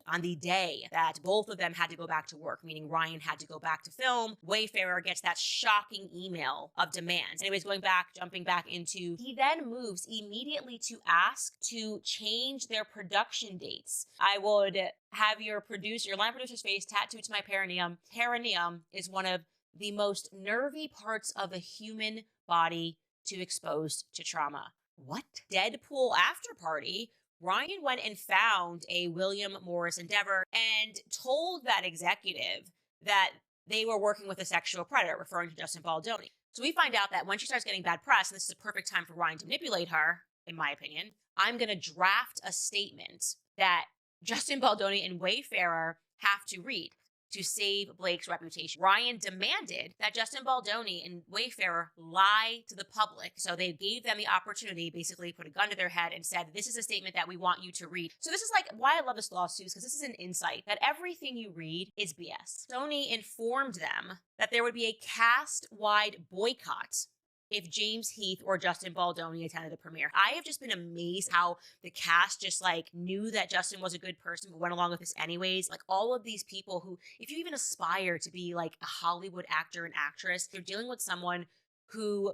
On the day that both of them had to go back to work, meaning Ryan had to go back to film, Wayfarer gets that shocking email of demands. Anyways, jumping back into, he then moves immediately to ask to change their production dates. I would have your line producer's face tattooed to my perineum. Perineum is one of the most nervy parts of a human body to expose to trauma. What? Deadpool after party. Ryan went and found a William Morris Endeavor and told that executive that they were working with a sexual predator, referring to Justin Baldoni. So we find out that when she starts getting bad press, and this is a perfect time for Ryan to manipulate her, in my opinion, I'm going to draft a statement that Justin Baldoni and Wayfarer have to read to save Blake's reputation. Ryan demanded that Justin Baldoni and Wayfarer lie to the public. So they gave them the opportunity, basically put a gun to their head and said, this is a statement that we want you to read. So this is like why I love this lawsuit, because this is an insight that everything you read is BS. Sony informed them that there would be a cast-wide boycott if James Heath or Justin Baldoni attended the premiere. I have just been amazed how the cast just like knew that Justin was a good person but went along with this anyways. Like all of these people who, if you even aspire to be like a Hollywood actor and actress, you're dealing with someone who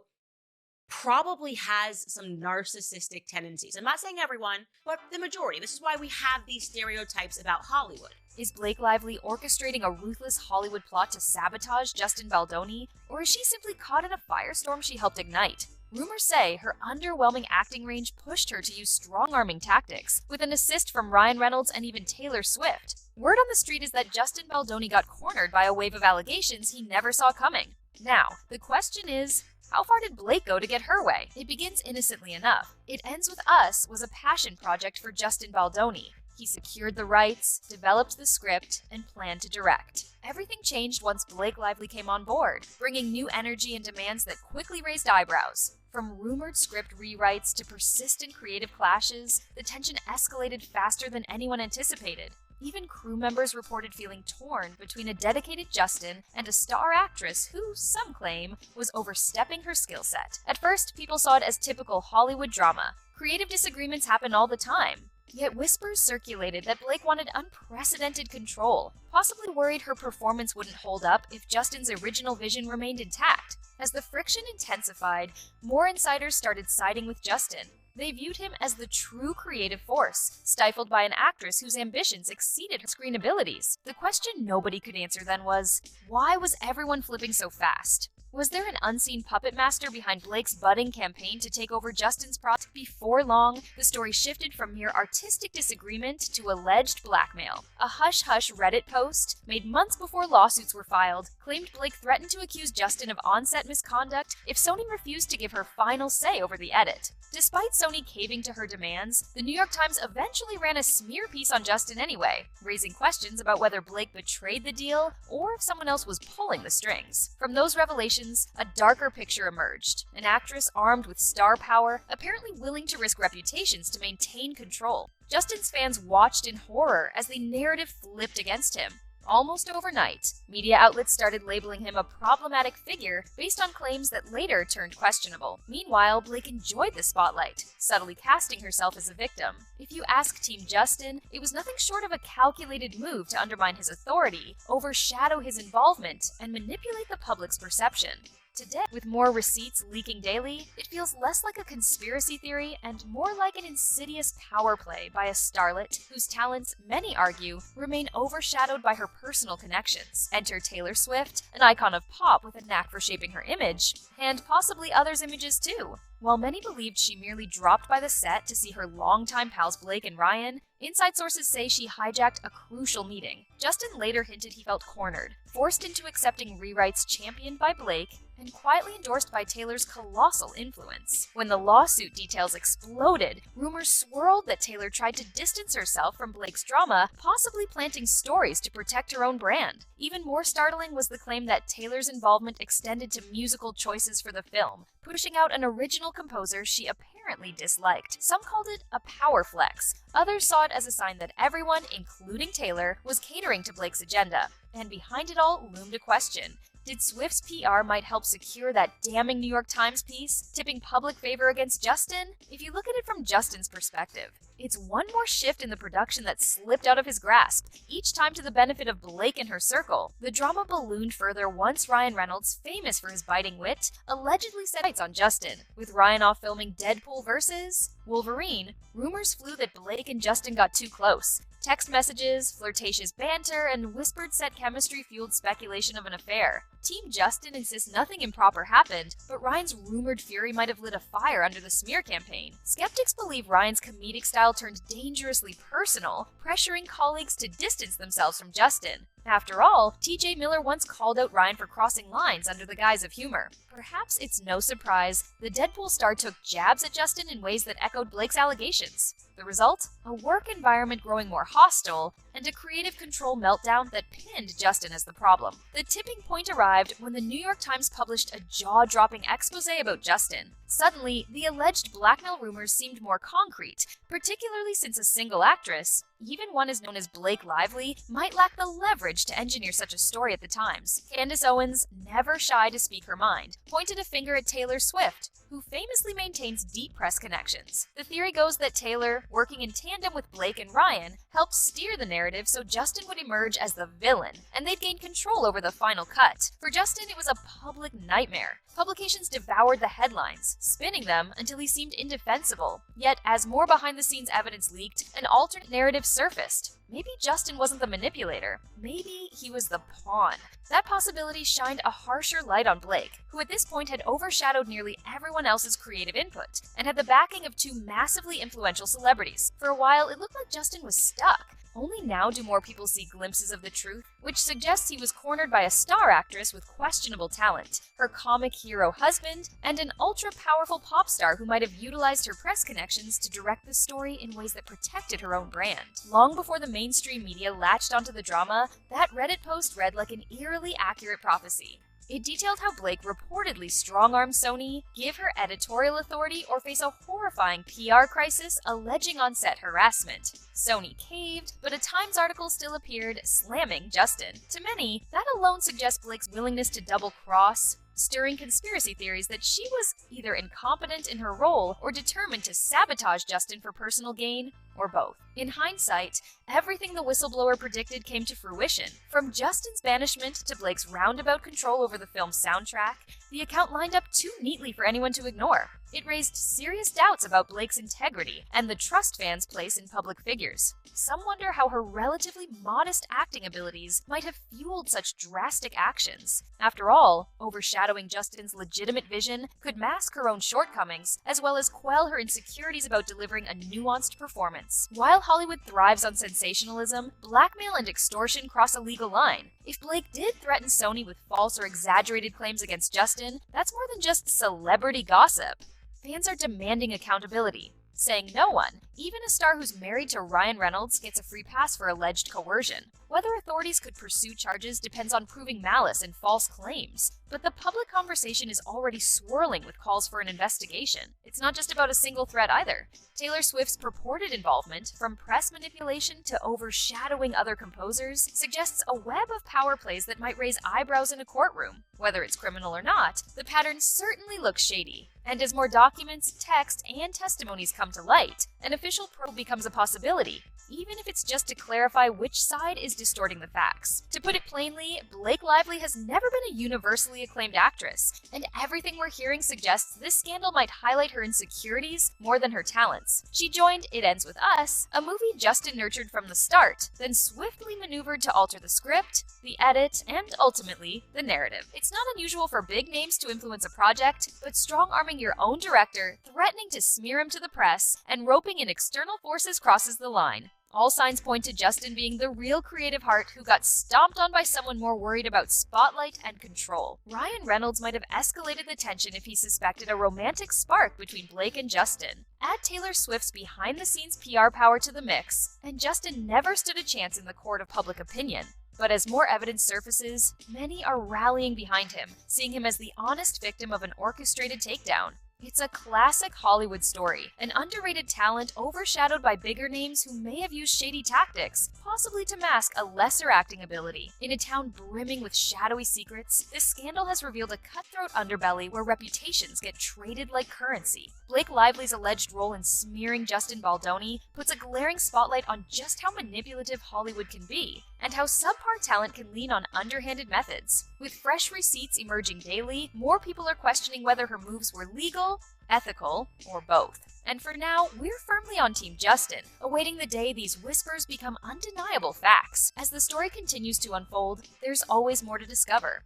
probably has some narcissistic tendencies. I'm not saying everyone, but the majority. This is why we have these stereotypes about Hollywood. Is Blake Lively orchestrating a ruthless Hollywood plot to sabotage Justin Baldoni, or is she simply caught in a firestorm she helped ignite? Rumors say her underwhelming acting range pushed her to use strong-arming tactics, with an assist from Ryan Reynolds and even Taylor Swift. Word on the street is that Justin Baldoni got cornered by a wave of allegations he never saw coming. Now, the question is, how far did Blake go to get her way? It begins innocently enough. It Ends With Us was a passion project for Justin Baldoni. He secured the rights, developed the script, and planned to direct. Everything changed once Blake Lively came on board, bringing new energy and demands that quickly raised eyebrows. From rumored script rewrites to persistent creative clashes, the tension escalated faster than anyone anticipated. Even crew members reported feeling torn between a dedicated Justin and a star actress who, some claim, was overstepping her skill set. At first, people saw it as typical Hollywood drama. Creative disagreements happen all the time. Yet whispers circulated that Blake wanted unprecedented control, possibly worried her performance wouldn't hold up if Justin's original vision remained intact. As the friction intensified, more insiders started siding with Justin. They viewed him as the true creative force, stifled by an actress whose ambitions exceeded her screen abilities. The question nobody could answer then was, why was everyone flipping so fast? Was there an unseen puppet master behind Blake's budding campaign to take over Justin's project? Before long, the story shifted from mere artistic disagreement to alleged blackmail. A hush-hush Reddit post, made months before lawsuits were filed, claimed Blake threatened to accuse Justin of on-set misconduct if Sony refused to give her final say over the edit. Despite Sony caving to her demands, the New York Times eventually ran a smear piece on Justin anyway, raising questions about whether Blake betrayed the deal or if someone else was pulling the strings. From those revelations, a darker picture emerged. An actress armed with star power, apparently willing to risk reputations to maintain control. Justin's fans watched in horror as the narrative flipped against him. Almost overnight, media outlets started labeling him a problematic figure based on claims that later turned questionable. Meanwhile, Blake enjoyed the spotlight, subtly casting herself as a victim. If you ask Team Justin, it was nothing short of a calculated move to undermine his authority, overshadow his involvement, and manipulate the public's perception. Today, with more receipts leaking daily, it feels less like a conspiracy theory and more like an insidious power play by a starlet whose talents, many argue, remain overshadowed by her personal connections. Enter Taylor Swift, an icon of pop with a knack for shaping her image, and possibly others' images too. While many believed she merely dropped by the set to see her longtime pals Blake and Ryan, inside sources say she hijacked a crucial meeting. Justin later hinted he felt cornered, forced into accepting rewrites championed by Blake, and quietly endorsed by Taylor's colossal influence. When the lawsuit details exploded, rumors swirled that Taylor tried to distance herself from Blake's drama, possibly planting stories to protect her own brand. Even more startling was the claim that Taylor's involvement extended to musical choices for the film, pushing out an original composer she apparently disliked. Some called it a power flex. Others saw it as a sign that everyone, including Taylor, was catering to Blake's agenda. And behind it all loomed a question. Did Swift's PR might help secure that damning New York Times piece, tipping public favor against Justin? If you look at it from Justin's perspective, it's one more shift in the production that slipped out of his grasp, each time to the benefit of Blake and her circle. The drama ballooned further once Ryan Reynolds, famous for his biting wit, allegedly set sights on Justin. With Ryan off filming Deadpool vs. Wolverine, rumors flew that Blake and Justin got too close. Text messages, flirtatious banter, and whispered set chemistry fueled speculation of an affair. Team Justin insists nothing improper happened, but Ryan's rumored fury might have lit a fire under the smear campaign. Skeptics believe Ryan's comedic style turned dangerously personal, pressuring colleagues to distance themselves from Justin. After all, TJ Miller once called out Ryan for crossing lines under the guise of humor. Perhaps it's no surprise the Deadpool star took jabs at Justin in ways that echoed Blake's allegations. The result? A work environment growing more hostile, and a creative control meltdown that pinned Justin as the problem. The tipping point arrived when the New York Times published a jaw-dropping expose about Justin. Suddenly, the alleged blackmail rumors seemed more concrete, particularly since a single actress, even one as known as Blake Lively, might lack the leverage to engineer such a story at the Times. Candace Owens, never shy to speak her mind, pointed a finger at Taylor Swift, who famously maintains deep press connections. The theory goes that Taylor, working in tandem with Blake and Ryan, helped steer the narrative so Justin would emerge as the villain, and they'd gain control over the final cut. For Justin, it was a public nightmare. Publications devoured the headlines, spinning them until he seemed indefensible. Yet, as more behind-the-scenes evidence leaked, an alternate narrative surfaced. Maybe Justin wasn't the manipulator. Maybe he was the pawn. That possibility shined a harsher light on Blake, who at this point had overshadowed nearly everyone else's creative input, and had the backing of two massively influential celebrities. For a while, it looked like Justin was stuck. Only now do more people see glimpses of the truth, which suggests he was cornered by a star actress with questionable talent, her comic hero husband, and an ultra-powerful pop star who might have utilized her press connections to direct the story in ways that protected her own brand. Long before the mainstream media latched onto the drama, that Reddit post read like an eerily accurate prophecy. It detailed how Blake reportedly strong-armed Sony, give her editorial authority, or face a horrifying PR crisis alleging on-set harassment. Sony caved, but a Times article still appeared, slamming Justin. To many, that alone suggests Blake's willingness to double-cross, stirring conspiracy theories that she was either incompetent in her role or determined to sabotage Justin for personal gain, or both. In hindsight, everything the whistleblower predicted came to fruition. From Justin's banishment to Blake's roundabout control over the film's soundtrack, the account lined up too neatly for anyone to ignore. It raised serious doubts about Blake's integrity and the trust fans place in public figures. Some wonder how her relatively modest acting abilities might have fueled such drastic actions. After all, overshadowing Justin's legitimate vision could mask her own shortcomings, as well as quell her insecurities about delivering a nuanced performance. While Hollywood thrives on sensationalism, blackmail and extortion cross a legal line. If Blake did threaten Sony with false or exaggerated claims against Justin, that's more than just celebrity gossip. Fans are demanding accountability, saying no one, even a star who's married to Ryan Reynolds, gets a free pass for alleged coercion. Whether authorities could pursue charges depends on proving malice and false claims, but the public conversation is already swirling with calls for an investigation. It's not just about a single threat either. Taylor Swift's purported involvement, from press manipulation to overshadowing other composers, suggests a web of power plays that might raise eyebrows in a courtroom. Whether it's criminal or not, the pattern certainly looks shady. And as more documents, text, and testimonies come to light, an official probe becomes a possibility, even if it's just to clarify which side is distorting the facts. To put it plainly, Blake Lively has never been a universally acclaimed actress, and everything we're hearing suggests this scandal might highlight her insecurities more than her talents. She joined It Ends With Us, a movie Justin nurtured from the start, then swiftly maneuvered to alter the script, the edit, and ultimately, the narrative. It's not unusual for big names to influence a project, but strong-arming your own director, threatening to smear him to the press, and roping in external forces crosses the line. All signs point to Justin being the real creative heart who got stomped on by someone more worried about spotlight and control. Ryan Reynolds might have escalated the tension if he suspected a romantic spark between Blake and Justin. Add Taylor Swift's behind-the-scenes PR power to the mix, and Justin never stood a chance in the court of public opinion. But as more evidence surfaces, many are rallying behind him, seeing him as the honest victim of an orchestrated takedown. It's a classic Hollywood story, an underrated talent overshadowed by bigger names who may have used shady tactics, possibly to mask a lesser acting ability. In a town brimming with shadowy secrets, this scandal has revealed a cutthroat underbelly where reputations get traded like currency. Blake Lively's alleged role in smearing Justin Baldoni puts a glaring spotlight on just how manipulative Hollywood can be, and how subpar talent can lean on underhanded methods. With fresh receipts emerging daily, more people are questioning whether her moves were legal, ethical, or both. And for now, we're firmly on Team Justin, awaiting the day these whispers become undeniable facts. As the story continues to unfold, there's always more to discover.